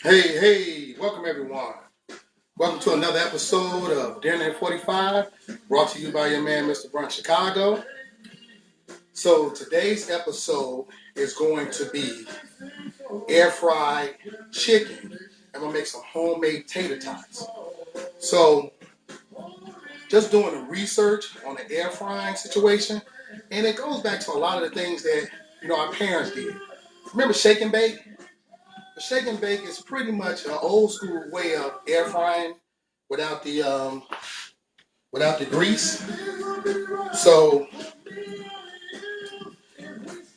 Hey, welcome everyone. Welcome to another episode of Dinner at 45, brought to you by your man, Mr. Brunch Chicago. So today's episode is going to be air fried chicken. I'm gonna make some homemade tater tots. So just doing the research on the air frying situation, and it goes back to a lot of the things that our parents did. Remember shake and bake? The shake and bake is pretty much an old school way of air frying without the grease. So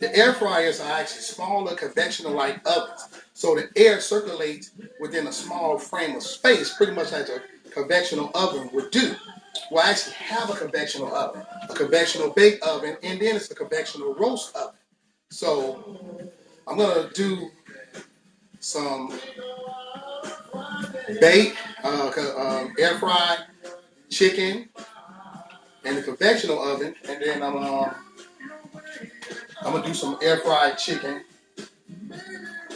the air fryers are actually smaller conventional like ovens. So the air circulates within a small frame of space, pretty much like a conventional oven would do. Well, I actually have a conventional oven, a conventional bake oven, and then it's a conventional roast oven. So I'm gonna do some bake, air fried chicken in the conventional oven, and then I'm gonna do some air fried chicken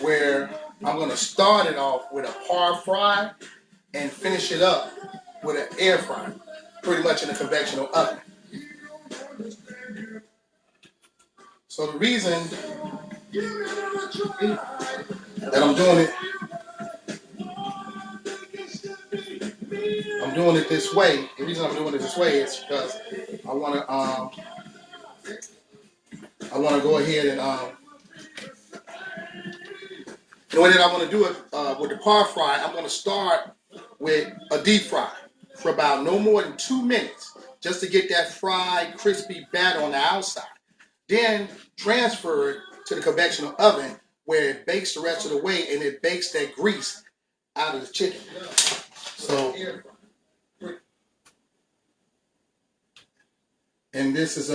where I'm gonna start it off with a par fry and finish it up with an air fry, pretty much in a conventional oven. So the reason that I'm doing it this way. The reason I'm doing it this way is because I wanna go ahead and the way that I want to do it with the par fry, I'm going to start with a deep fry for about no more than 2 minutes, just to get that fried, crispy batter on the outside. Then transfer it to the conventional oven where it bakes the rest of the way and it bakes that grease out of the chicken. So, and this is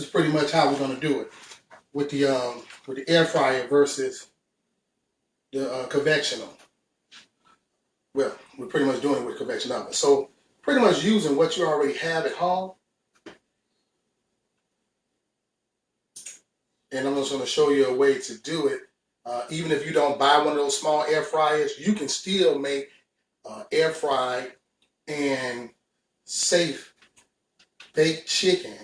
pretty much how we're going to do it with the air fryer versus the conventional. Well, we're pretty much doing it with conventional oven. So pretty much using what you already have at home. And I'm just going to show you a way to do it. Even if you don't buy one of those small air fryers, you can still make air fried and safe baked chicken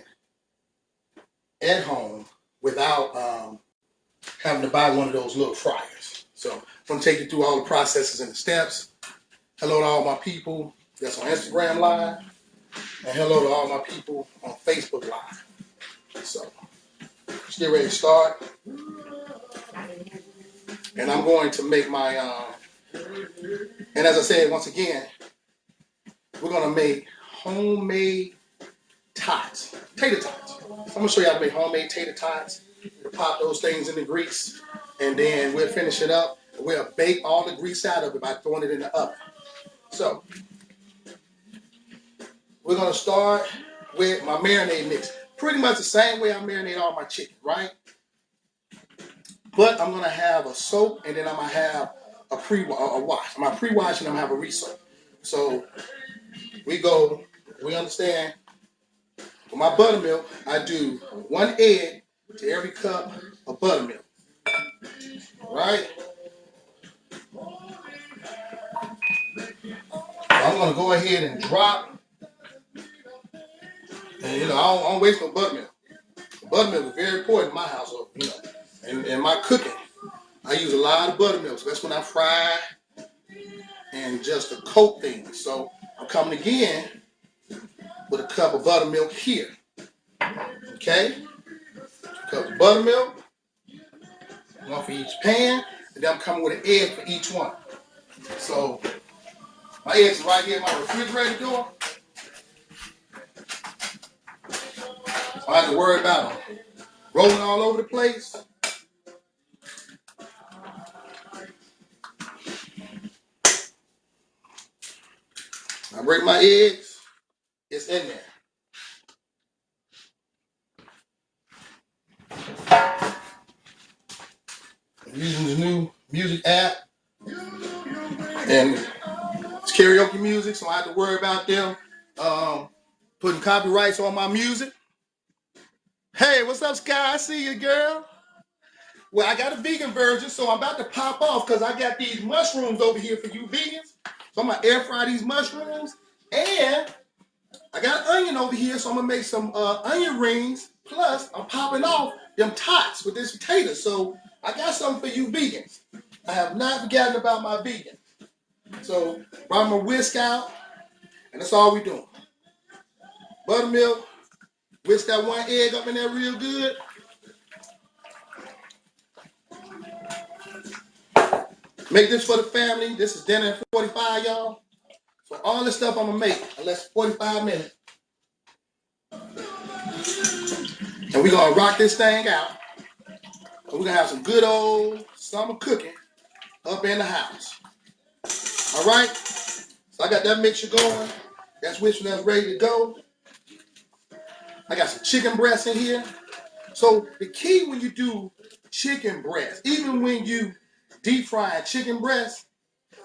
at home without having to buy one of those little fryers. So I'm going to take you through all the processes and the steps. Hello to all my people that's on Instagram Live, and hello to all my people on Facebook Live. So let's get ready to start. And I'm going to make my, and as I said, once again, we're going to make homemade tots, tater tots. So I'm going to show you how to make homemade tater tots. We'll pop those things in the grease, and then we'll finish it up. We'll bake all the grease out of it by throwing it in the oven. So we're going to start with my marinade mix. Pretty much the same way I marinate all my chicken, right? But I'm going to have a soak, and then I'm going to have a wash. I'm going to pre-wash, and I'm going to have a re-soak. So we understand, with my buttermilk, I do 1 egg to every cup of buttermilk, right? I'm going to go ahead and drop, and I don't waste no buttermilk. Buttermilk is very important in my household, and in my cooking. I use a lot of buttermilk, so that's when I fry and just to coat things. So I'm coming again with a cup of buttermilk here. Okay? A cup of buttermilk, one for each pan, and then I'm coming with an egg for each one. So my eggs are right here in my refrigerator door. So I have to worry about them rolling all over the place. I break my eggs, it's in there. I'm using this new music app, and it's karaoke music, so I have to worry about them putting copyrights on my music. Hey, what's up, Sky? I see you, girl. Well, I got a vegan version, so I'm about to pop off because I got these mushrooms over here for you vegans. So I'm gonna air fry these mushrooms, and I got onion over here, so I'm gonna make some onion rings. Plus, I'm popping off them tots with this potato. So I got something for you vegans. I have not forgotten about my vegan. So brought my whisk out, and that's all we doing. Buttermilk, whisk that one egg up in there real good. Make this for the family. This is dinner at 45, y'all. So all this stuff I'm gonna make in less than 45 minutes. And we're gonna rock this thing out. And we're gonna have some good old summer cooking up in the house. All right? So I got that mixture going. That's whiskey that's ready to go. I got some chicken breasts in here. So the key when you do chicken breast, even when you deep fry chicken breast,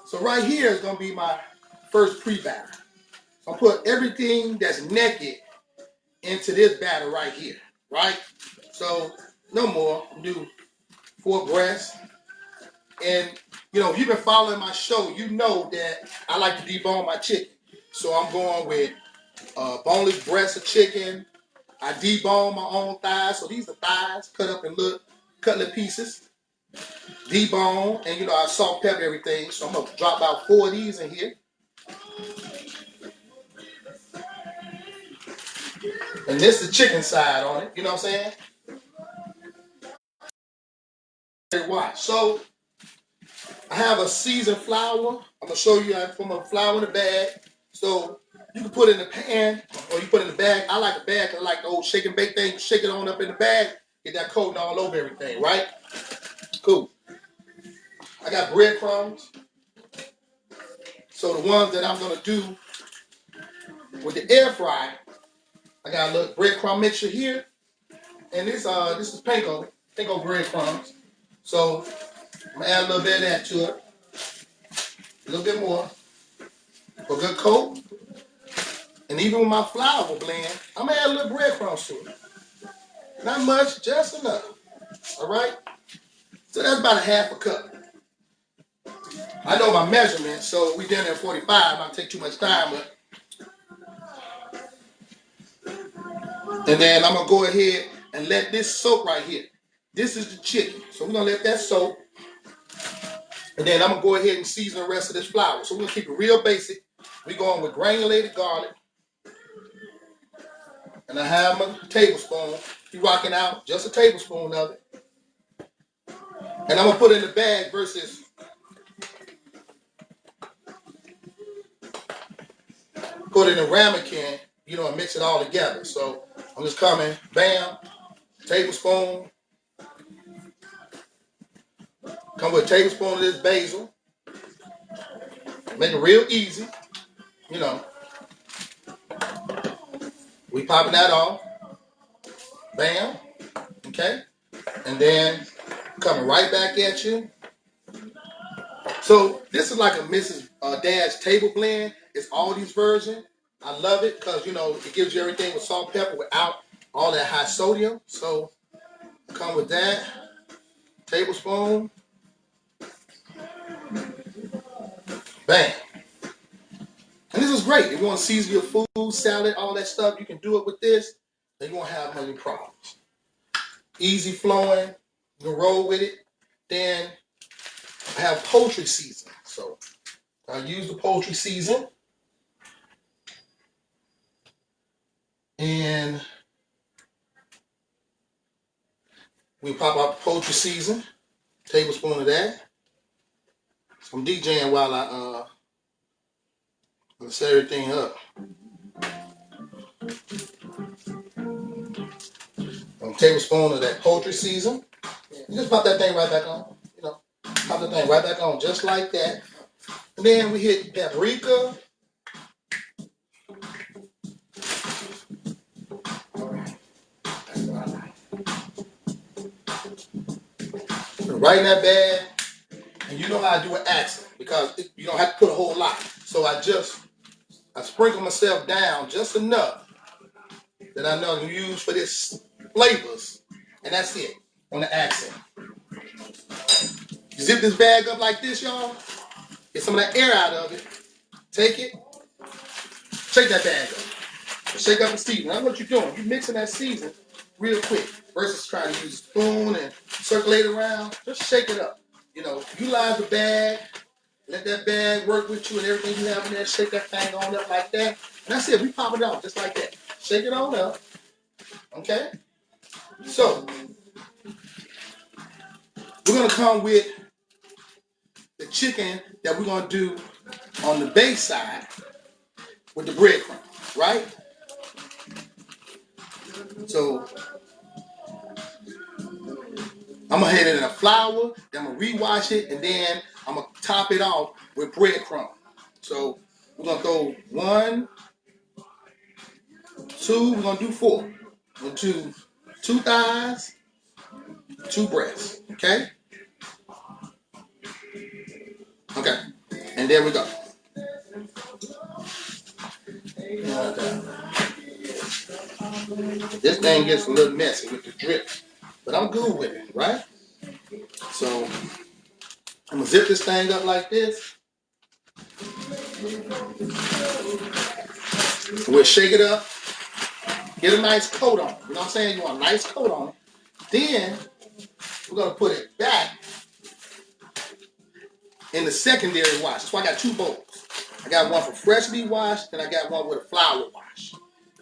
so right here is gonna be my first pre-batter. So I'll put everything that's naked into this batter right here, right? So no more, I'll do 4 breasts. And you know, if you've been following my show, you know that I like to debone my chicken. So I'm going with boneless breast of chicken. I debone my own thighs. So these are thighs cut up in little cutlet pieces. Debone, and you know, I salt, pepper, everything. So I'm gonna drop about 4 of these in here. And this is the chicken side on it, you know what I'm saying? Watch. So I have a seasoned flour. I'm gonna show you how to put my flour in the bag. So you can put it in the pan or you put it in the bag. I like the bag because I like the old shake and bake thing. Shake it on up in the bag, get that coating all over everything, right? Cool. I got breadcrumbs. So the ones that I'm gonna do with the air fry, I got a little breadcrumb mixture here. And this is panko breadcrumbs. So I'm gonna add a little bit of that to it. A little bit more. For a good coat. And even with my flour blend, I'm gonna add a little breadcrumbs to it. Not much, just enough. All right? So that's about a half a cup. I know my measurements, so we done at 45. Not take too much time, but. And then I'm gonna go ahead and let this soak right here. This is the chicken, so we're gonna let that soak. And then I'm gonna go ahead and season the rest of this flour. So we're gonna keep it real basic. We're going with granulated garlic. And I have my tablespoon. You're rocking out just a tablespoon of it. And I'm gonna put it in the bag versus put it in a ramekin, you know, and mix it all together. So I'm just coming, bam, tablespoon. Come with a tablespoon of this basil. Make it real easy, you know. We popping that off. Bam. Okay. And then coming right back at you. So this is like a Mrs. Dad's table blend. It's all these versions. I love it because, you know, it gives you everything with salt, pepper without all that high sodium. So come with that. Tablespoon. Bam. And this is great. If you want to season your food, salad, all that stuff, you can do it with this. Then you won't have many problems. Easy flowing. You can roll with it. Then I have poultry season. So I use the poultry season. And we pop out the poultry season. Tablespoon of that. So I'm DJing while I set everything up. A tablespoon of that poultry season. You just pop that thing right back on. You know, pop that thing right back on just like that. And then we hit paprika. Right in that bag. And you know how I do an accent because you don't have to put a whole lot. So I sprinkle myself down just enough that I know I can use for this flavors. And that's it on the accent. You zip this bag up like this, y'all. Get some of that air out of it. Take it. Shake that bag up. Shake up the seasoning. That's what you're doing. You're mixing that seasoning real quick versus trying to use a spoon and circulate it around. Just shake it up. You know, utilize the bag. Let that bag work with you and everything you have in there. Shake that thing on up like that. And that's it. We pop it off just like that. Shake it on up. Okay? So, we're going to come with the chicken that we're going to do on the base side with the breadcrumbs, right? So, I'm going to hit it in a flour, then I'm going to rewash it, and then I'm going to top it off with breadcrumbs. So, we're going to throw 1, 2, we're going to do 4. We're going to do 2 thighs, 2 breasts, okay? Okay, and there we go. This thing gets a little messy with the drip, but I'm good with it, right? So, I'm going to zip this thing up like this. We'll shake it up. Get a nice coat on it. You know what I'm saying? You want a nice coat on it. Then, we're going to put it back in the secondary wash. That's why I got 2 bowls. I got one for freshly washed, and I got one with a flour wash.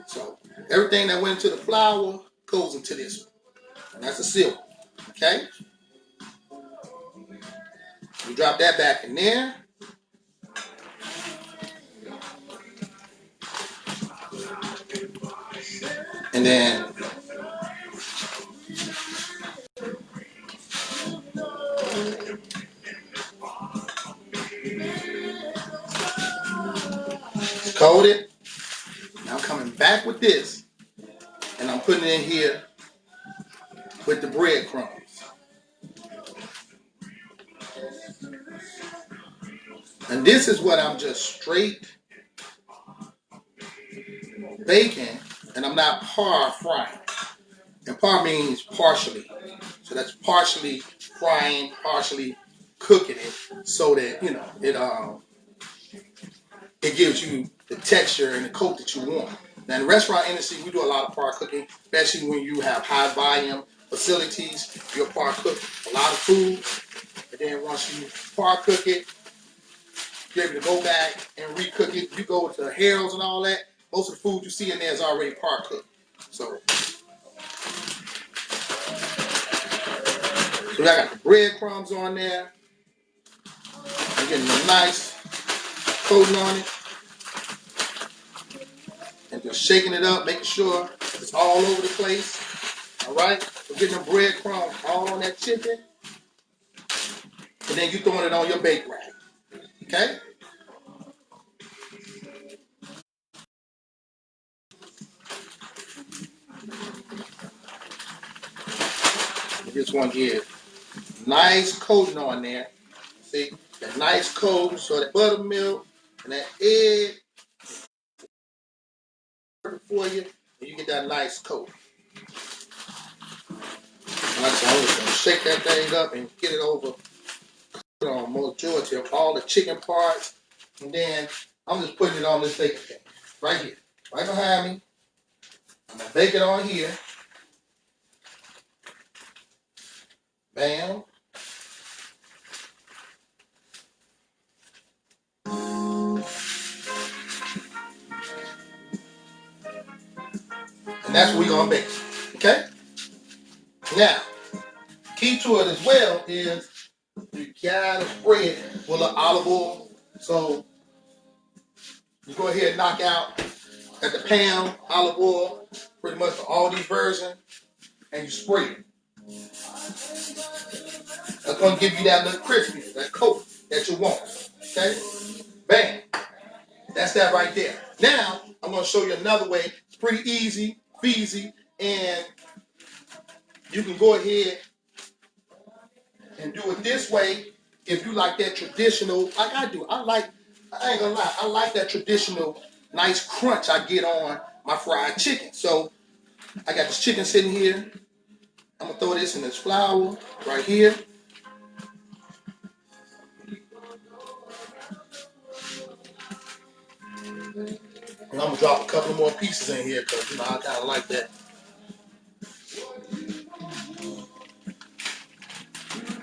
So, everything that went into the flour goes into this one. And that's a silver. Okay? We drop that back in there. And then coat it. Now I'm coming back with this. And I'm putting it in here with the breadcrumbs. And this is what I'm just straight baking, and I'm not par frying. And par means partially. So that's partially frying, partially cooking it so that, you know, it gives you the texture and the coat that you want. Now in the restaurant industry, we do a lot of par cooking, especially when you have high volume facilities. You'll par cook a lot of food, and then once you par cook it, you're able to go back and recook it. You go to Harold's and all that, most of the food you see in there is already par cooked. So I got the breadcrumbs on there. I'm getting a nice coating on it. And just shaking it up, making sure it's all over the place. All right? We're getting the breadcrumbs all on that chicken. And then you throwing it on your bake rack. Okay? I just want to get nice coating on there. See? That nice coating, so that buttermilk and that egg for you, and you get that nice coat. Like I said, I'm just going to shake that thing up and get it over on majority of all the chicken parts. And then I'm just putting it on this baking pan right here, right behind me. I'm going to bake it on here. Bam. And that's what we're going to bake. Okay? Now, key to it as well is you gotta spray it with an olive oil. So you go ahead and knock out at the pan olive oil, pretty much for all these versions, and you spray it. That's going to give you that little crispiness, that coat that you want. Okay? Bam. That's that right there. Now, I'm going to show you another way. It's pretty easy, feasy, and you can go ahead and do it this way if you like that traditional, like I do. I ain't gonna lie, I like that traditional nice crunch I get on my fried chicken. So, I got this chicken sitting here. I'm going to throw this in this flour right here. And I'm gonna drop a couple more pieces in here because I kind of like that.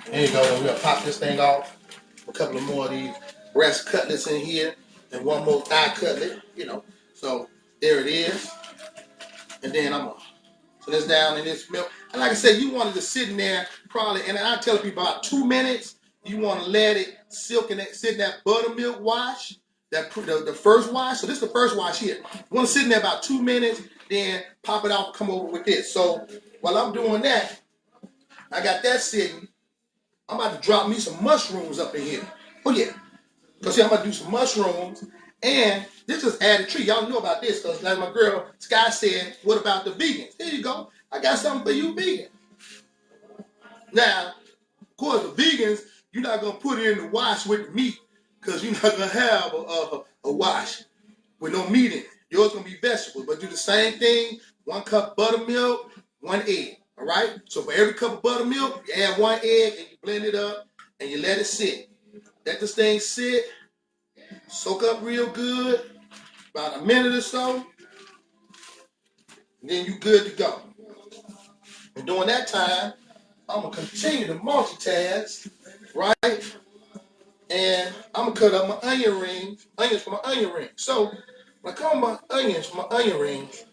There you go. Then we're gonna pop this thing off. A couple of more of these breast cutlets in here, and one more thigh cutlet. So there it is. And then I'm gonna put this down in this milk. And like I said, you want it to sit in there probably. And I tell people about 2 minutes. You want to let it sit in that buttermilk wash. The first wash. So this is the first wash here. You want to sit in there about 2 minutes. Then pop it out. Come over with this. So while I'm doing that, I got that sitting. I'm about to drop me some mushrooms up in here. Oh yeah. Because see, I'm about to do some mushrooms. And this is added treat. Y'all know about this because like my girl Sky said, what about the vegans? There you go. I got something for you vegan. Now, of course, the vegans, you're not going to put it in the wash with the meat because you're not going to have a wash with no meat in it. Yours going to be vegetables. But do the same thing. 1 cup buttermilk, 1 egg. All right? So for every cup of buttermilk, you add 1 egg and you blend it up and you let it sit. Let this thing sit. Soak up real good, about a minute or so, and then you good to go. And during that time, I'm going to continue to multitask, right? And I'm going to cut up my onions for my onion rings. So when I cut my onions for my onion rings,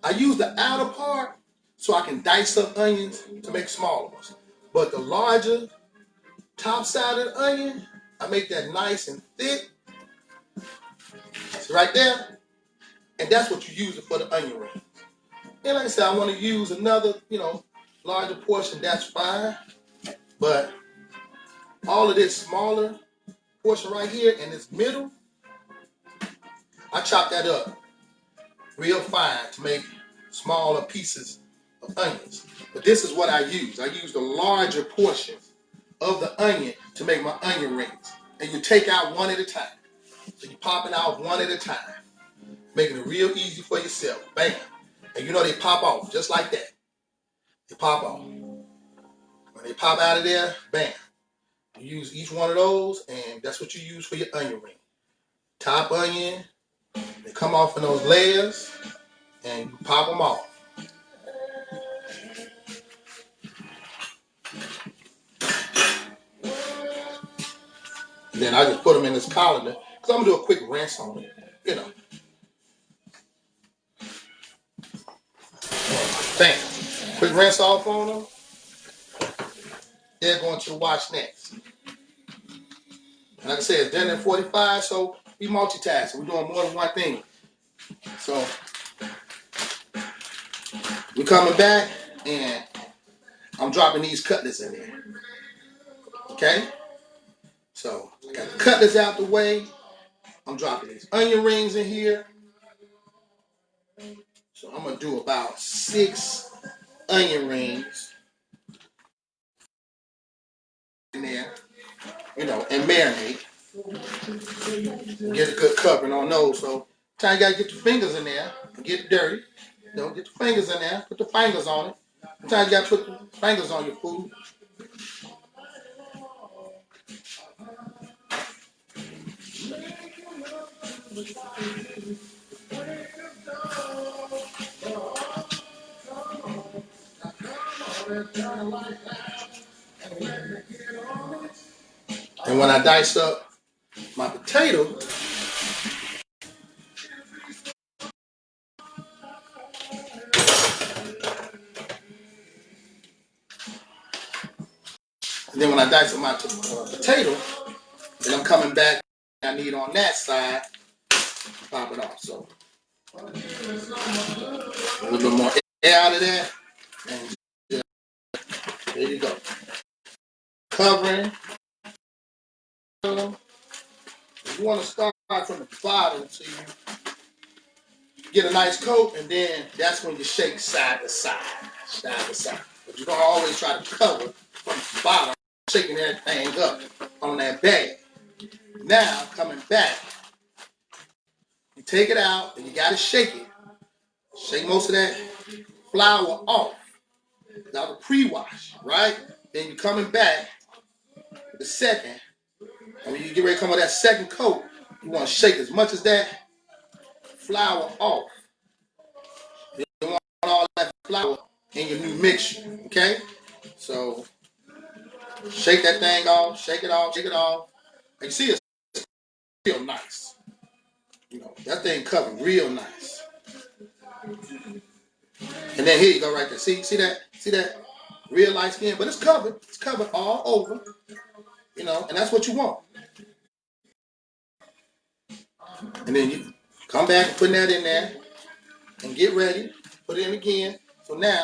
I use the outer part so I can dice up onions to make smaller ones. But the larger top side of the onion, I make that nice and thick. See right there? And that's what you use it for the onion ring. And like I said, I want to use another, larger portion, that's fine. But all of this smaller portion right here in this middle, I chop that up real fine to make smaller pieces of onions. But this is what I use. I use the larger portion of the onion to make my onion rings. And you take out one at a time. So you're popping out one at a time, making it real easy for yourself. Bam. And they pop off just like that. They pop off. When they pop out of there, bam. You use each one of those, and that's what you use for your onion ring. Top onion, they come off in those layers, and you pop them off. And then I just put them in this colander, because I'm going to do a quick rinse on it, Bam. Quick rinse off on them. They're going to the wash next. And like I said, it's done at 45, so we multitasking. We're doing more than one thing. So we're coming back, and I'm dropping these cutlets in there. Okay? So I got the cutlets out the way. I'm dropping these onion rings in here. So I'm going to do about 6 onion rings in there, and marinate. Get a good covering on those. So time you got to get your fingers in there and get it dirty. Get your fingers in there. Put the fingers on it. Sometimes you got to put the fingers on your food. And when I dice up my potato, and then when I dice up my potato, then I'm coming back. I need on that side, pop it off. So a little bit more air out of there, and there you go. Covering. You want to start from the bottom so you get a nice coat, and then that's when you shake side to side. But you don't always try to cover from the bottom, shaking everything up on that bag. Now, coming back, you take it out, and you got to shake it. Shake most of that flour off. Now the pre-wash, right? Then you're coming back with the second. And when you get ready to come with that second coat, you want to shake as much as that flour off. You don't want all that flour in your new mixture, okay? So shake that thing off, shake it off, shake it off. And you see it's real nice. You know, that thing covered real nice. And then here you go right there. See that? See that? Real light skin, but it's covered. It's covered all over. You know, and that's what you want. And then you come back and put that in there and get ready. Put it in again. So now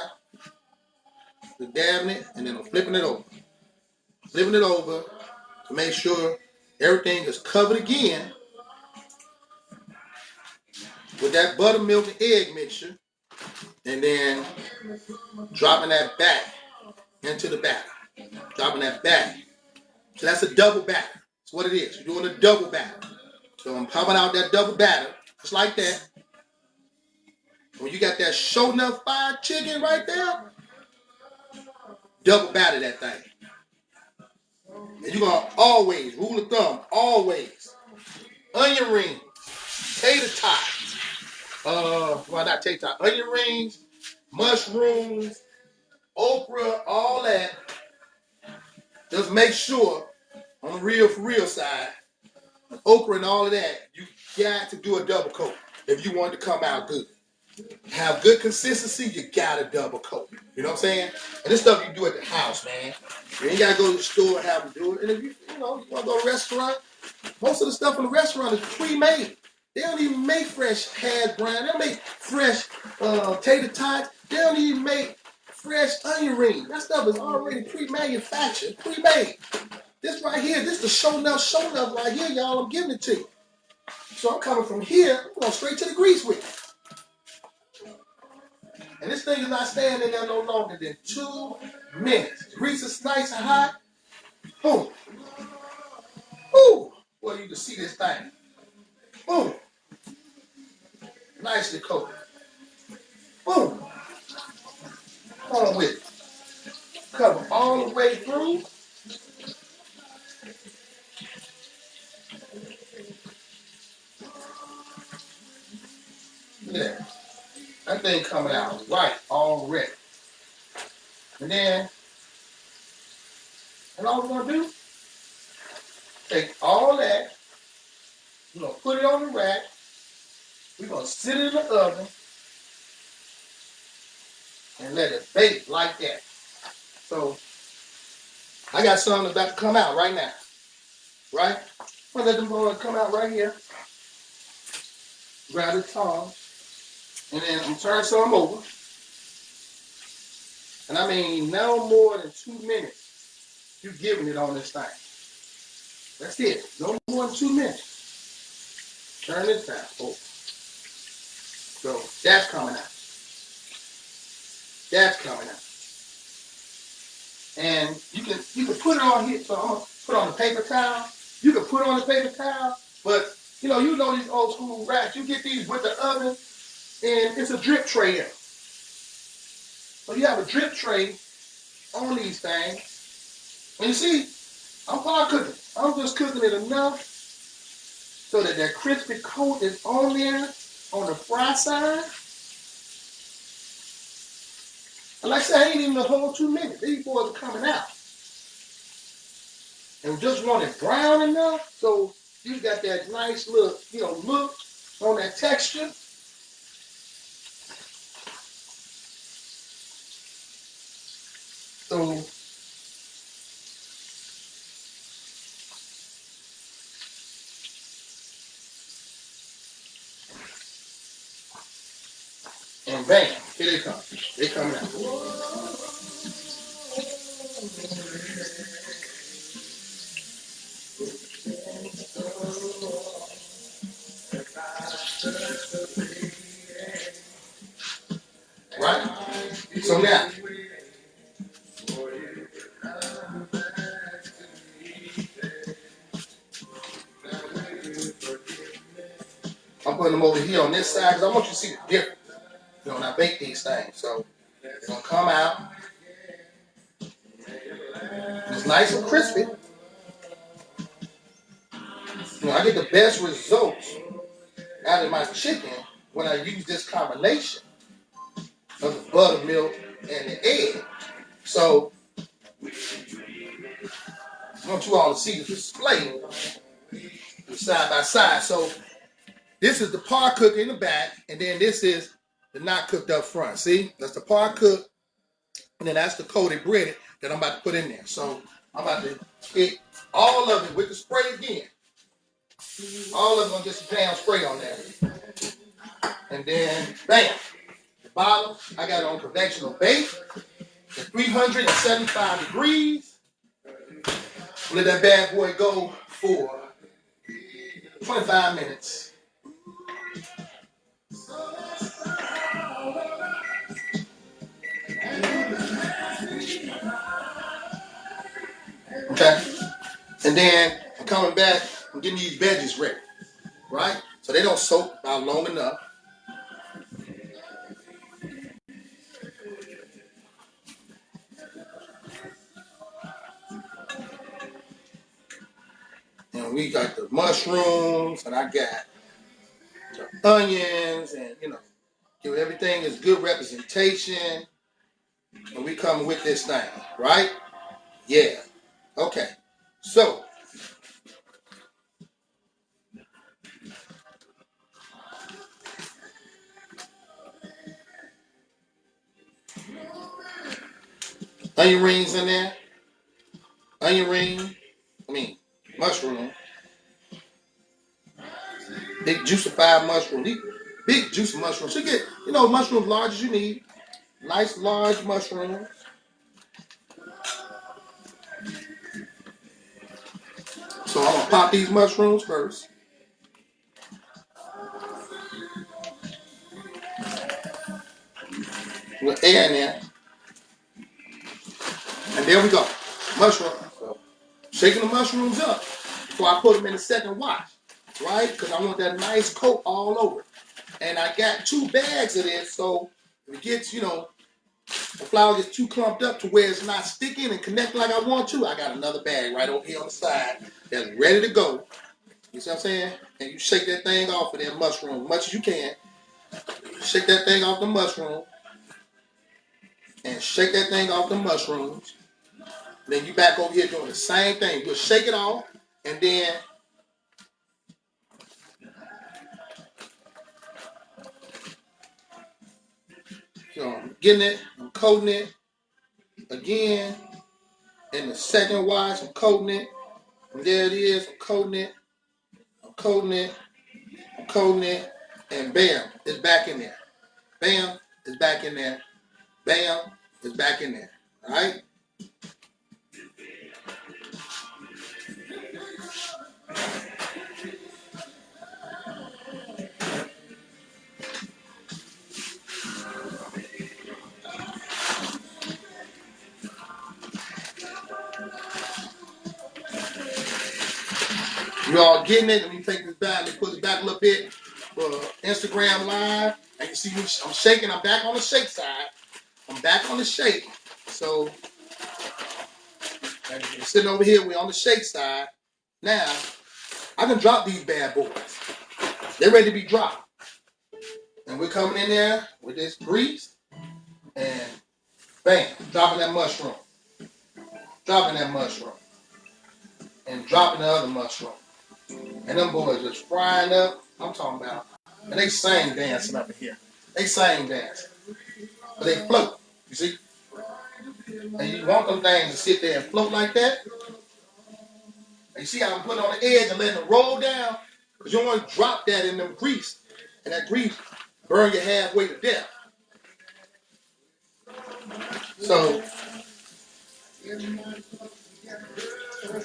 we're dabbing it and then I'm flipping it over. Flipping it over to make sure everything is covered again with that buttermilk and egg mixture. And then dropping that back into the batter. Dropping that back. So that's a double batter. That's what it is. You're doing a double batter. So I'm popping out that double batter, just like that. When you got that show enough fried chicken right there, double batter that thing. And you're going to always, rule of thumb, always, onion rings, tater tots, well, not tater tots, onion rings, mushrooms, okra, all that. Just make sure, on the real for real side, okra and all of that, you got to do a double coat if you want it to come out good. Have good consistency, you got to double coat. You know what I'm saying? And this stuff you do at the house, man. You ain't got to go to the store and have them do it. And if you want to go to a restaurant, most of the stuff in the restaurant is pre-made. They don't even make fresh hash brown. They don't make fresh tater tots. They don't even make fresh onion rings. That stuff is already pre-manufactured, pre-made. This right here, this is the show enough right here, y'all. I'm giving it to you. So I'm coming from here, I'm going straight to the grease with it. And this thing is not staying in there no longer than 2 minutes. The grease is nice and hot. Boom. Ooh. Boy, you can see this thing. Boom. Nicely coated. Boom. On with it. Cover all the way through. Yeah. That thing coming out right already. And then, and all we're going to do, take all that, we're going to put it on the rack, we're going to sit it in the oven, and let it bake like that. So, I got something about to come out right now. Right? I'm going to let them boys come out right here. Grab the tongs. And then I'm going to turn some over. And I mean, no more than 2 minutes, you're giving it on this thing. That's it. No more than 2 minutes. Turn this down. Oh. So that's coming out. That's coming out. And you can put it on here. So I'm gonna put on the paper towel. You can put on the paper towel, but you know these old school racks. You get these with the oven, and it's a drip tray in. So you have a drip tray on these things. And you see, I'm hard cooking. I'm just cooking it enough so that crispy coat is on there on the fry side. And like I said, I ain't even the whole 2 minutes. These boys are coming out. And we just want it brown enough so you got that nice little, look on that texture. So and bam, here they come. They coming out. Right? So now, I'm putting them over here on this side because I want you to see the difference. When I bake these things. So they're going to come out. It's nice and crispy. I get the best results out of my chicken when I use this combination of the buttermilk and the egg. So I want you all to see the display side by side. So this is the par cook in the back, and then this is the not cooked up front. See, that's the par cook, and then that's the coated breaded that I'm about to put in there. So I'm about to hit all of it with the spray again. All of it gonna get some damn spray on there, and then bam. The bottom I got it on conventional bake at 375 degrees. Let that bad boy go for 25 minutes. Okay? And then I'm coming back, I'm getting these veggies ready. Right? So they don't soak out long enough. And we got the mushrooms, and I got the onions, and give everything is good representation. And we coming with this thing, right? Yeah. Okay. So onion rings in there. Mushroom. Big juicified mushroom. Big juicy mushrooms. So you get, mushrooms large as you need. Nice large mushrooms. So I'm gonna pop these mushrooms first. With air in there. And there we go. Mushroom. So shaking the mushrooms up before I put them in the second wash. Right? Because I want that nice coat all over. And I got 2 bags of this, so if it gets, the flour gets too clumped up to where it's not sticking and connect like I want to, I got another bag right over here on the side that's ready to go. You see what I'm saying? And you shake that thing off of that mushroom as much as you can. Shake that thing off the mushroom. And shake that thing off the mushrooms. Then you back over here doing the same thing. You'll shake it off, and then I'm getting it, I'm coating it again. In the second wash, I'm coating it. And there it is, I'm coating it. I'm coating it. I'm coating it. And bam, it's back in there. Bam, it's back in there. Bam, it's back in there. Alright? You all getting it? Let me take this back. Let me put this back a little bit for Instagram Live. And you see me, I'm shaking. I'm back on the shake side. I'm back on the shake. So, we're sitting over here. We're on the shake side. Now, I can drop these bad boys. They're ready to be dropped. And we're coming in there with this grease. And bam, dropping that mushroom. Dropping that mushroom. And dropping the other mushroom. And them boys just frying up. I'm talking about. And they sing dancing up in here. They sing dancing. But they float. You see? And you want them things to sit there and float like that. And you see how I'm putting on the edge and letting them roll down? Because you don't want to drop that in them grease. And that grease burn you halfway to death. So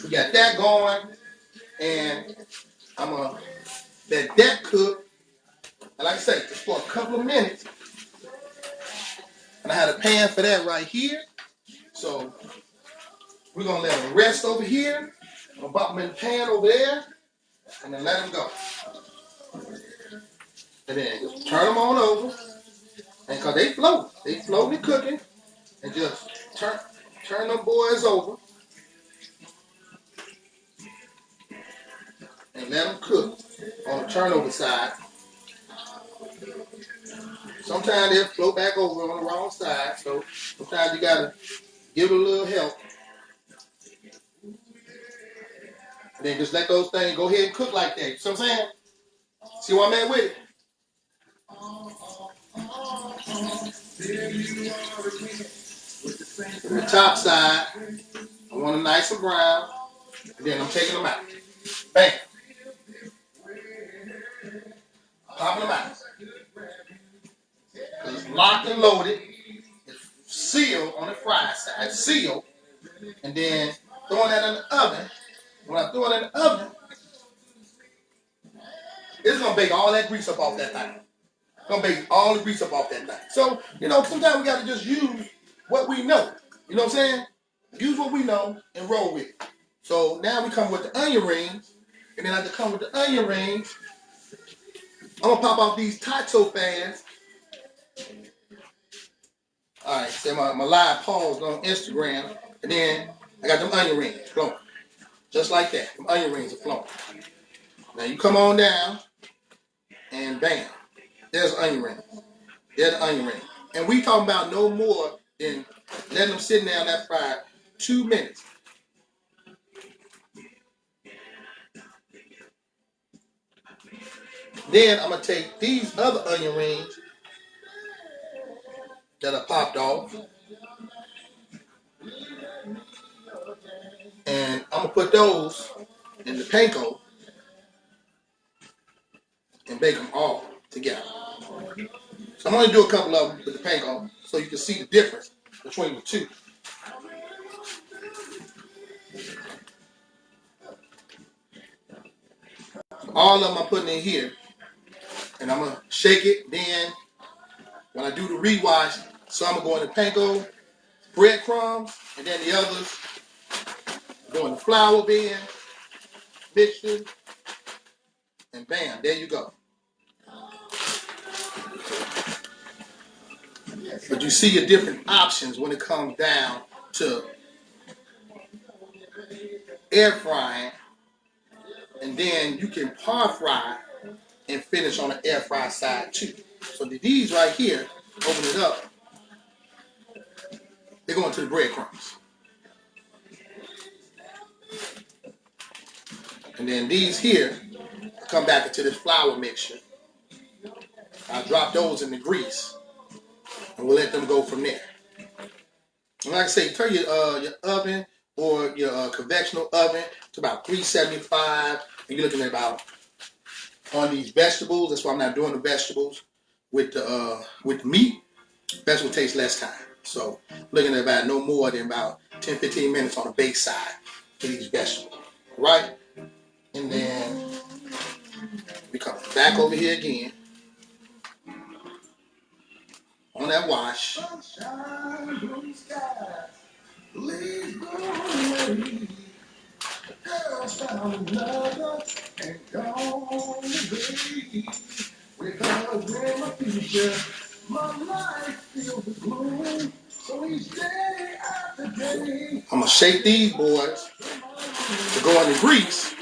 we got that going. And I'm going to let that cook. And like I say, just for a couple of minutes. And I had a pan for that right here. So we're going to let them rest over here. I'm going to pop them in the pan over there. And then let them go. And then just turn them on over. And because they float. They floating and cooking. And just turn them boys over. And let them cook on the turnover side. Sometimes they'll float back over on the wrong side, so sometimes you gotta give it a little help. And then just let those things go ahead and cook like that. You see what I'm saying? See what I'm at with it? The top side, I want them nice and brown, and then I'm taking them out. Bam. Popping them out. Because it's locked and loaded. It's sealed on the fry side. Sealed. And then throwing that in the oven. When I throw it in the oven, it's going to bake all that grease up off that thing. Going to bake all the grease up off that thing. So, sometimes we got to just use what we know. You know what I'm saying? Use what we know and roll with it. So now we come with the onion rings. And then after come with the onion rings, I'm going to pop off these Tots so fast. All right, so my live paused on Instagram. And then I got them onion rings flowing. Just like that. Them onion rings are flowing. Now you come on down and bam. There's the onion ring. There's the onion ring. And we talking about no more than letting them sit down that fry 2 minutes. Then I'm going to take these other onion rings that are popped off. And I'm going to put those in the panko and bake them all together. So I'm going to do a couple of them with the panko so you can see the difference between the two. All of them I'm putting in here. And I'm going to shake it. Then when I do the rewash, some are going to panko, breadcrumbs, and then the others go in the flour bin, mixture, and bam, there you go. But you see your different options when it comes down to air frying, and then you can par fry and finish on the air fry side too. So these right here, open it up, they're going to the breadcrumbs. And then these here, come back into this flour mixture. I drop those in the grease, and we'll let them go from there. And like I say, turn your oven or your conventional oven to about 375, and you're looking at about, on these vegetables, that's why I'm not doing the vegetables with the meat. Vegetable takes less time. So looking at about no more than about 10-15 minutes on the bake side for these vegetables. Right? And then we come back over here again on that wash. I'm gonna shake these boys to go in the grease.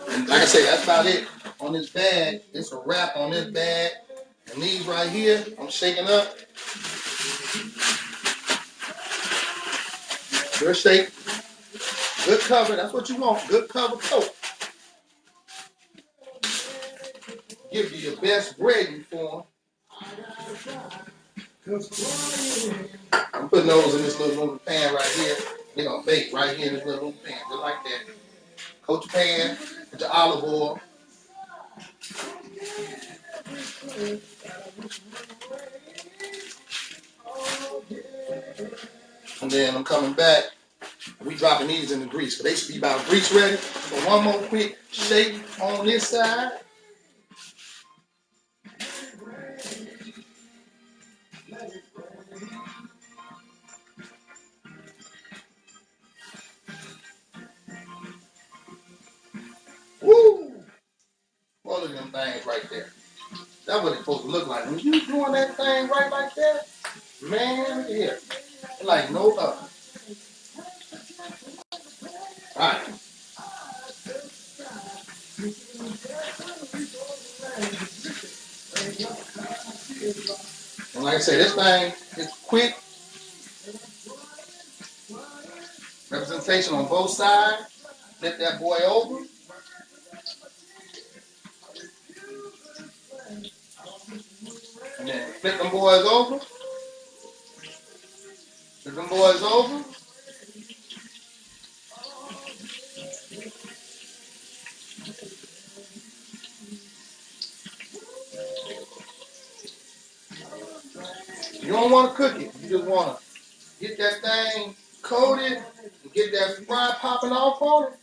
And like I say, that's about it on this bag. It's a wrap on this bag. And these right here, I'm shaking up. Good shake. Good cover. That's what you want. Good cover coat. Give you your best breading form. I'm putting those in this little moving pan right here. They're going to bake right here in this little moving pan. Just like that. Coat your pan with your olive oil. And then I'm coming back. We dropping these in the grease. They should be about grease ready. So one more quick shake on this side. Woo! All of them things right there. That's what it's supposed to look like. When you doing that thing right like that, man, look at here. It's like no other. Alright. Like I say, this thing is quick. Representation on both sides. Flip that boy over. And then flip them boys over. Flip them boys over. You don't want to cook it. You just want to get that thing coated and get that fry popping off on it.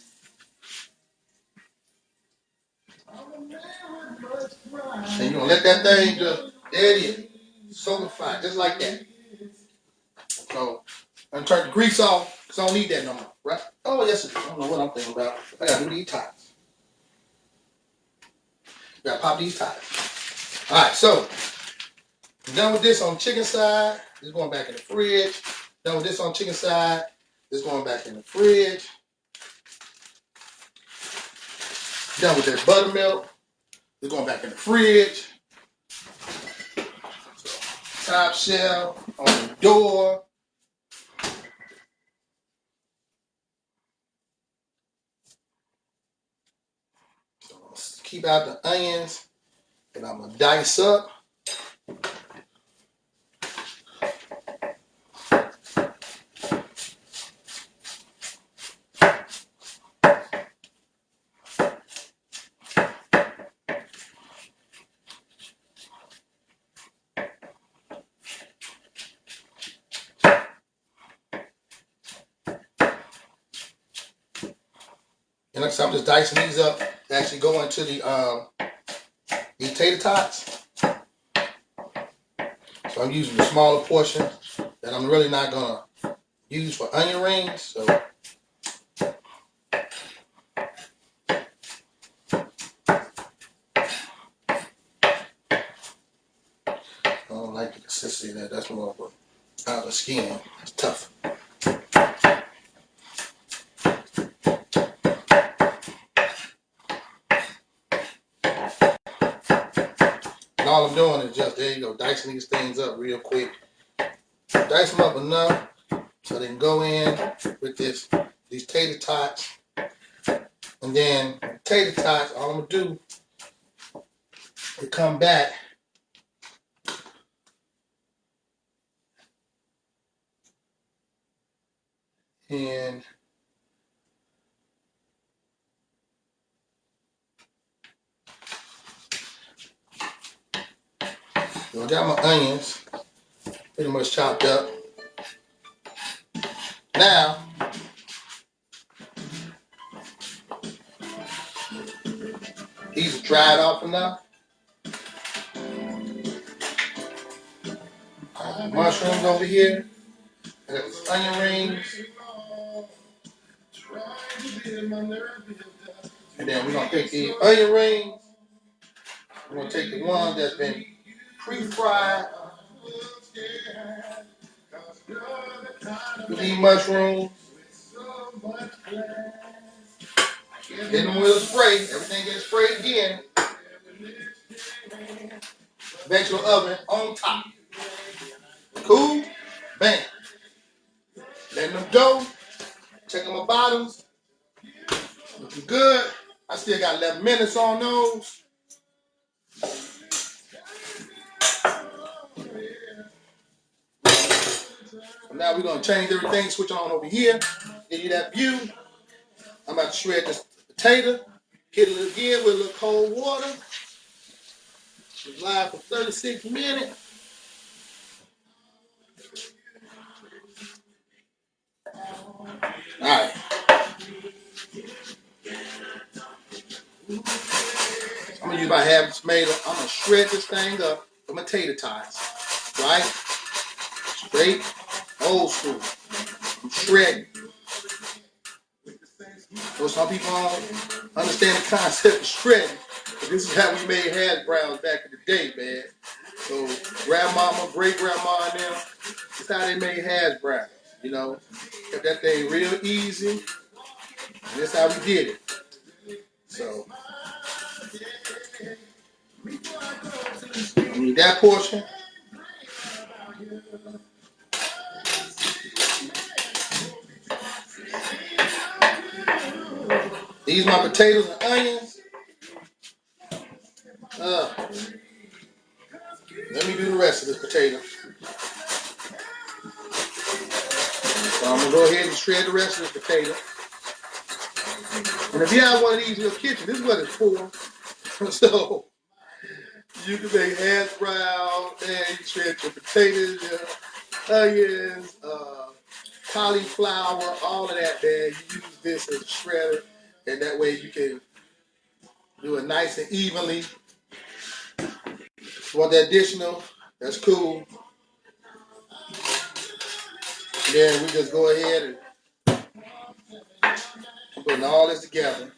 And you're going to let that thing just, there it is, solidify, just like that. So, I'm going to turn the grease off because I don't need that no more, right? Oh, yes, I don't know what I'm thinking about. I got to do these tots. Got to pop these tots. All right, so, I'm done with this on the chicken side. This is going back in the fridge. Done with this on the chicken side. This is going back in the fridge. Done with that buttermilk. It's going back in the fridge. So, top shelf on the door. So, keep out the onions. And I'm going to dice up. And like I said, I'm just dicing these up to actually go into the tater tots. So I'm using the smaller portion that I'm really not gonna use for onion rings. So I don't like the consistency of that. That's more of a out of the skin. It's tough. And all I'm doing is just, there you go, dicing these things up real quick. Dice them up enough so they can go in with these tater tots. And then tater tots, all I'm gonna do is come back and I got my onions pretty much chopped up. Now, these are dried off enough. Mushrooms over here. I got these onion rings. And then we're going to take the onion rings. We're going to take the ones that's been pre-fried. With these mushrooms. Hit them with a spray. Everything gets sprayed again. Conventional oven on top. Cool? Bam. Letting them go. Checking my bottoms. Looking good. I still got 11 minutes on those. So now we're going to change everything. Switch on over here. Give you that view. I'm about to shred this potato. Hit it again with a little cold water. It's live for 36 minutes. Alright. I'm going to use my half tomato. I'm going to shred this thing up for my tater tots. Right? Straight, old school. I'm shredding. So some people don't understand the concept of shredding. But this is how we made hash browns back in the day, man. So grandmama, great grandma and them, this is how they made hash browns. You know, kept that thing real easy. And that's how we did it. So I need that portion. These my potatoes and onions. Let me do the rest of this potato. So I'm gonna go ahead and shred the rest of this potato. And if you have one of these in your kitchen, this is what it's for. So you can make hash brown, and you can shred your potatoes, your onions, cauliflower, all of that, man. You use this as a shredder, and that way you can do it nice and evenly. If you want that additional, that's cool. And then we just go ahead and put all this together.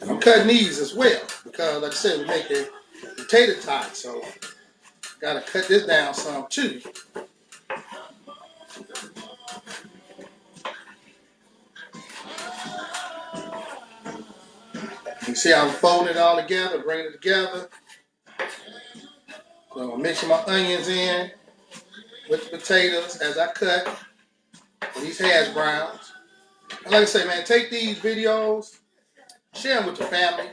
I'm cutting these as well because, like I said, we're making potato tots, so gotta cut this down some too. You see how I'm folding it all together, bringing it together. So I'm mixing my onions in with the potatoes as I cut these hash browns. And like I say, man, take these videos, share them with your family.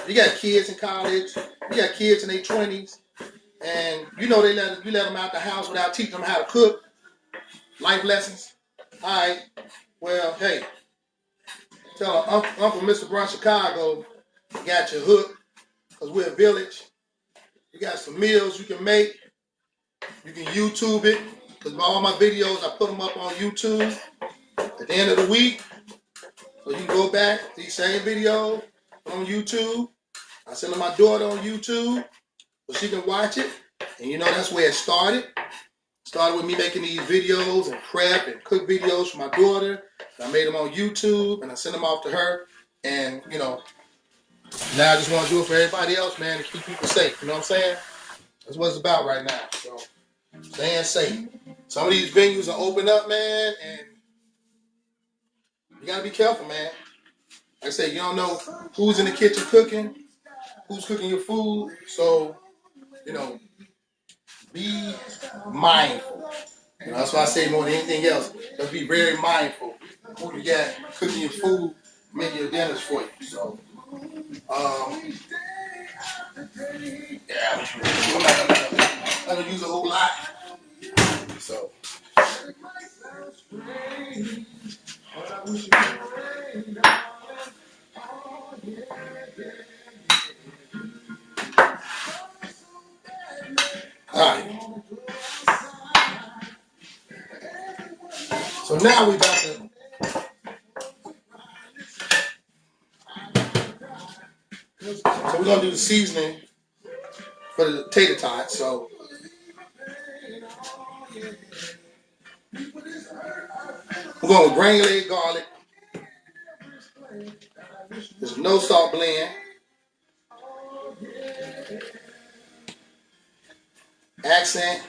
You got kids in college, you got kids in their 20s, and you know you let them out the house without teaching them how to cook, life lessons. All right, well, hey, tell Uncle Mr. Brunch Chicago got your hook, because we're a village. You got some meals you can make. You can YouTube it, because all my videos, I put them up on YouTube at the end of the week. So you can go back to these same videos on YouTube. I send them to my daughter on YouTube so she can watch it. And you know, that's where it started. It started with me making these videos and prep and cook videos for my daughter. I made them on YouTube and I sent them off to her. And, you know, now I just want to do it for everybody else, man, to keep people safe. You know what I'm saying? That's what it's about right now. So, staying safe. Some of these venues are open up, man, and you got to be careful, man. Like I said, you don't know who's in the kitchen cooking, who's cooking your food. So, you know, be mindful. You know, that's why I say more than anything else, just be very mindful of who you got cooking your food, making your dinners for you. So, yeah, I'm not gonna use a whole lot. So, all right. So now we about to. So we're gonna do the seasoning for the tater tots. So we're going with granulated garlic. There's no salt blend. Accent.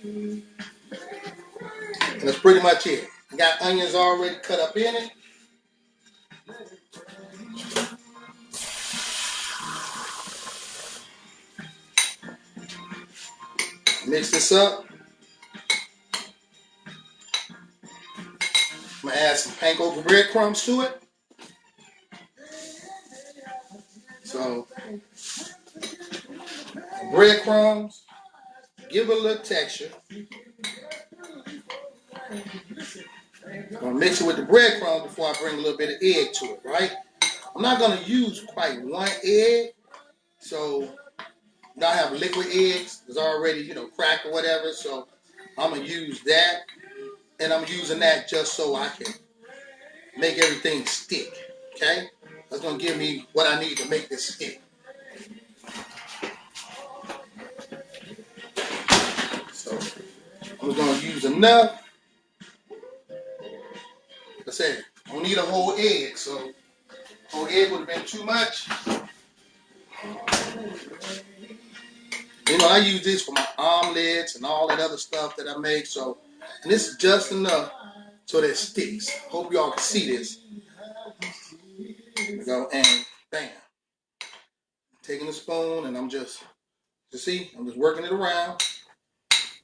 And that's pretty much it. I got onions already cut up in it. Mix this up. I'm gonna add some panko breadcrumbs to it. So breadcrumbs give it a little texture. I'm gonna mix it with the breadcrumbs before I bring a little bit of egg to it, right? I'm not gonna use quite one egg, so now I have liquid eggs. It's already, you know, cracked or whatever, so I'm gonna use that, and I'm using that just so I can make everything stick. Okay, that's gonna give me what I need to make this stick. So I'm gonna use enough. Like I said, I don't need a whole egg, so a whole egg would have been too much. You know, I use this for my omelets and all that other stuff that I make. So, and this is just enough so that it sticks. Hope y'all can see this. There we go, and bam. taking the spoon and I'm just working it around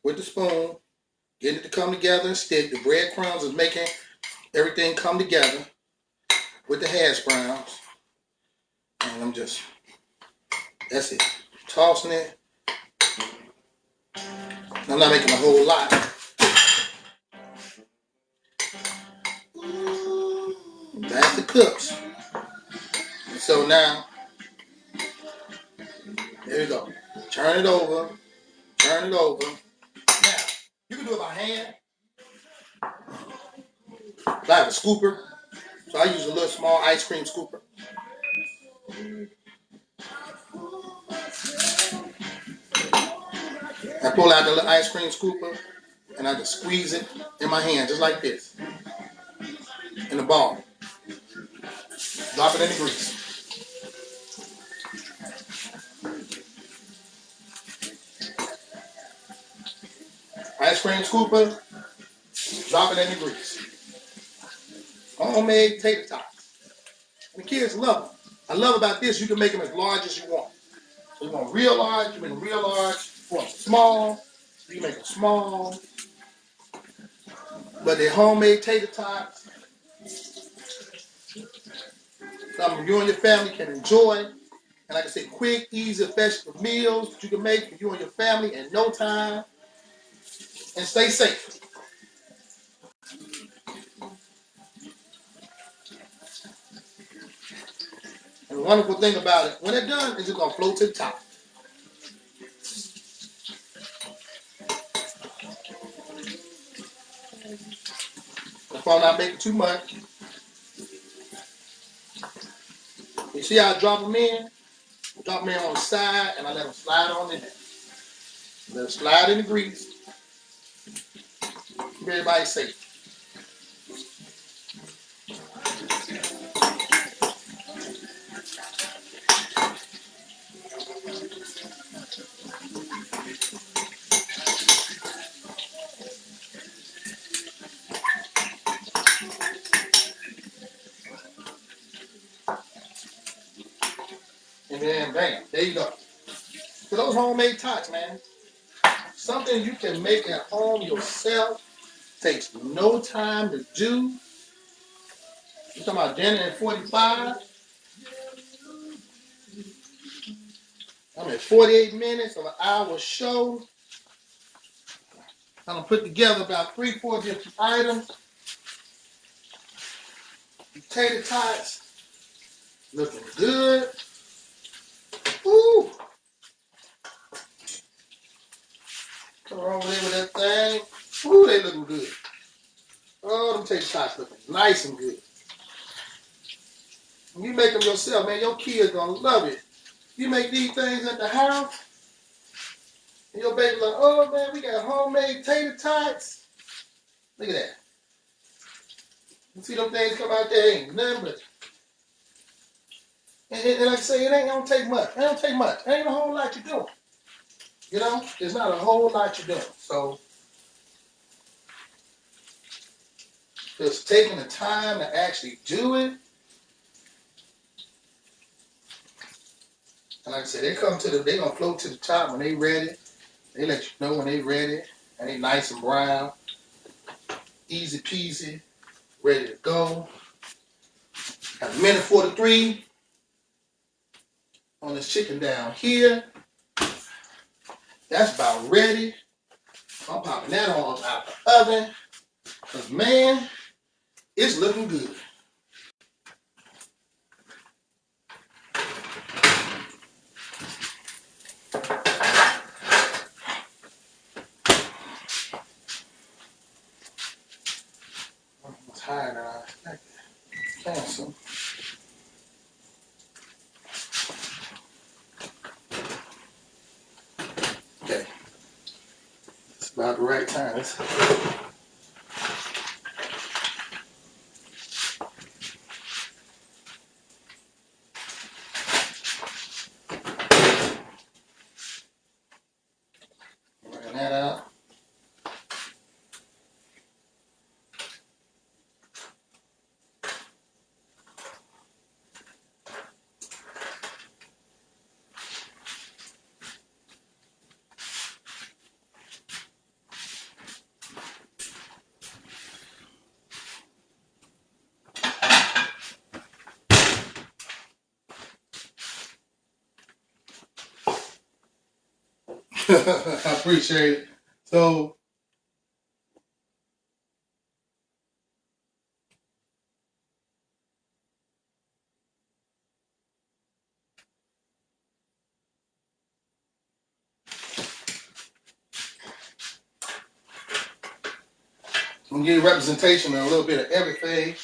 with the spoon, getting it to come together and stick. The breadcrumbs is making everything come together with the hash browns. And that's it. Tossing it. I'm not making a whole lot. That's the cooks. So now, there you go. Turn it over. Turn it over. Now, you can do it by hand. I have a scooper. So I use a little small ice cream scooper. I pull out the little ice cream scooper and I just squeeze it in my hand just like this. In the ball. Drop it in the grease. Ice cream scooper, drop it in the grease. Homemade tater tots. And the kids love them. I love about this, you can make them as large as you want. So you want real large, you make them real large. You want them small, you make them small. But they're homemade tater tots. Something you and your family can enjoy. And like I said, quick, easy, vegetable meals that you can make for you and your family in no time. And stay safe. And the wonderful thing about it, when they're done, it's just going to float to the top. If I'm not making too much. You see how I drop them in? Drop them in on the side, and I let them slide on in there. Let them slide in the grease. Keep everybody safe. And then, bam, there you go. So those homemade tots, man. Something you can make at home yourself. Takes no time to do. You're talking about dinner at 45. I'm at 48 minutes of an hour show. I'm gonna put together about 3-4 different items. Tater tots. Looking good. Woo! Come on over there with that thing. Woo, they looking good. Oh, them tater tots looking nice and good. When you make them yourself, man, your kids gonna love it. You make these things at the house, and your baby like, oh man, we got homemade tater tots. Look at that. You see them things come out there, ain't nothing but. And like I say, it ain't gonna take much. It don't take much. It ain't a whole lot you're doing. You know, there's not a whole lot you're doing. So, just taking the time to actually do it. And like I said, they gonna float to the top when they ready. They let you know when they ready. And they nice and brown. Easy peasy. Ready to go. Got a minute 43 on this chicken down here. That's about ready. I'm popping that on out the oven. Cause man, it's looking good. It's higher than I expected. Cancel. Okay. It's about the right time. Bring that out. I appreciate it. So I'm gonna give you representation of a little bit of everything.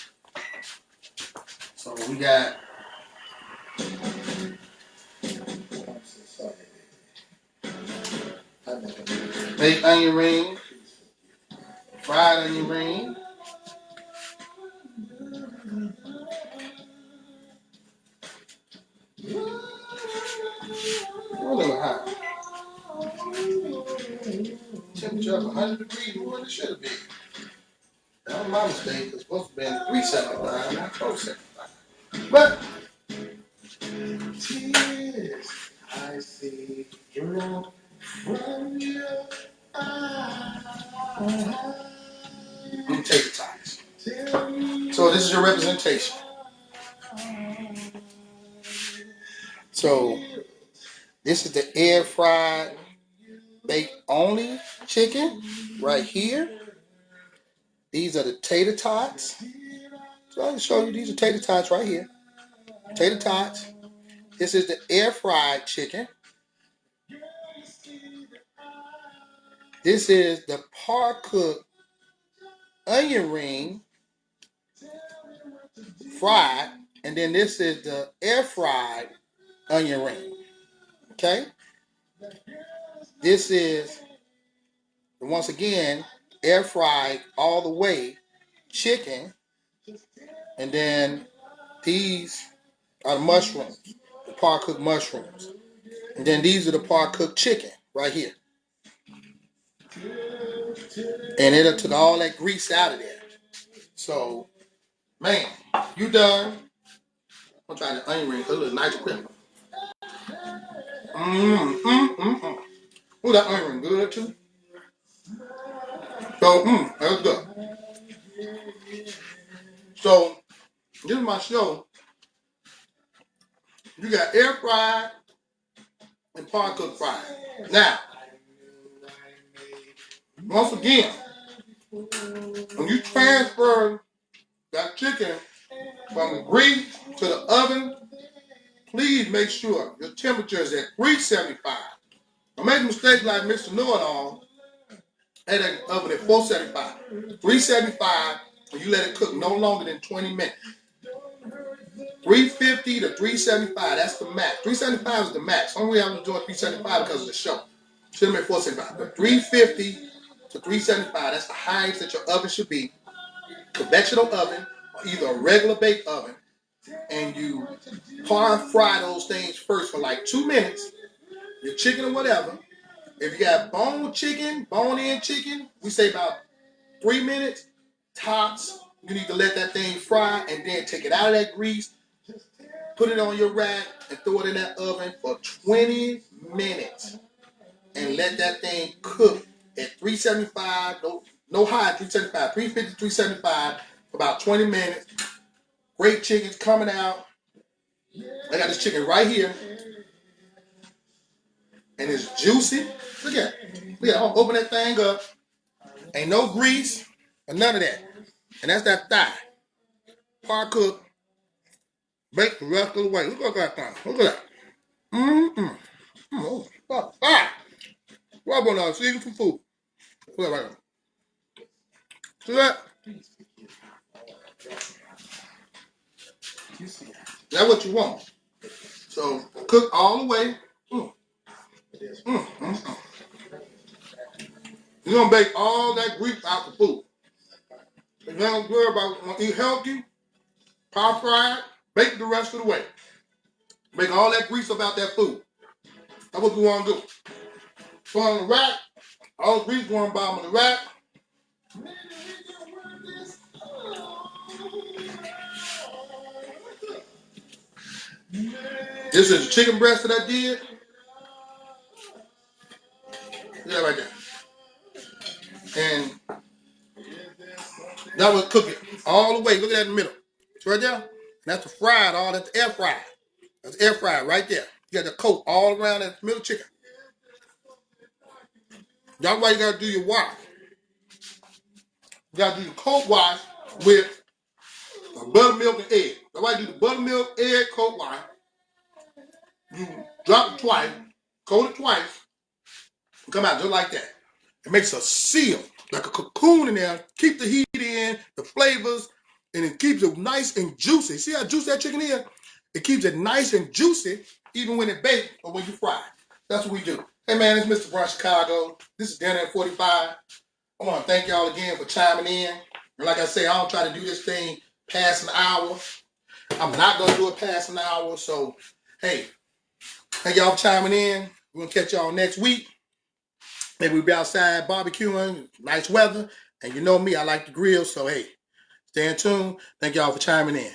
So we got baked onion ring, fried onion ring, a little hot. Temperature of 100 degrees more than it should have been. That was my mistake. It's supposed to be 375, not 475. But tears I see from your eyes. Let me take the ties. So this is your representation. So this is the air fried baked only chicken right here. These are the tater tots. So I'll show you these are tater tots right here. Tater tots. This is the air fried chicken. This is the par cooked onion ring fried, and then this is the air fried onion ring. Okay? This is, once again, air fried all the way chicken, and then these are the mushrooms, the par cooked mushrooms. And then these are the par cooked chicken right here. And it'll took all that grease out of there. So, man, you done. I'm trying the onion ring because it looks nice and quick. Ooh, that onion ring good too. So, that's good. So, this is my show. You got air fried and par cooked fried. Now, once again, when you transfer that chicken from the grease to the oven, please make sure your temperature is at 375. Don't make a mistake like Mr. Know-It-All at that oven at 475. 375, and you let it cook no longer than 20 minutes. 350 to 375, that's the max. 375 is the max. Only way I was doing 375 because of the show. Should have been 475. But 350 to 375, that's the highest that your oven should be. Conventional oven, or either a regular baked oven, and you par fry those things first for like 2 minutes, your chicken or whatever. If you got bone chicken, bone-in chicken, we say about 3 minutes. Tops, you need to let that thing fry and then take it out of that grease, put it on your rack, and throw it in that oven for 20 minutes. And let that thing cook at 375, no high, 375, 350, 375 for about 20 minutes. Great chicken's coming out. I got this chicken right here. And it's juicy. Look at it. Look at it. I'll open that thing up. Ain't no grease or none of that. And that's that thigh. Par cooked. Baked the rest of the way. Look at that thing. Look at that. Oh, rub on that. See some food. Look at that. See that? That's what you want. So cook all the way. You're gonna bake all that grease out the food. If you don't worry about want to eat healthy, par fried, bake the rest of the way. Make all that grease up out that food. That's what we want to do. So on the rack, all the grease going bottom of the rack. This is the chicken breast that I did. Yeah, right there. And that was cooking all the way. Look at that in the middle. It's right there. And that's the fried, all that's air fried. That's air fried right there. You got the coat all around that middle chicken. That's why you gotta do your wash. You gotta do your coat wash with buttermilk and egg. That's why you do the buttermilk, egg, coat wash. You drop it twice, coat it twice, and come out just like that. It makes a seal, like a cocoon in there. Keep the heat in, the flavors, and it keeps it nice and juicy. See how juicy that chicken is? It keeps it nice and juicy, even when it baked or when you fry it. That's what we do. Hey man, it's Mr. Brunch Chicago. This is Dinner at 45. I want to thank y'all again for chiming in. And like I say, I don't try to do this thing past an hour. I'm not going to do it past an hour. So, hey, thank y'all for chiming in. We're going to catch y'all next week. Maybe we'll be outside barbecuing, nice weather. And you know me, I like to grill. So, hey, stay in tune. Thank y'all for chiming in.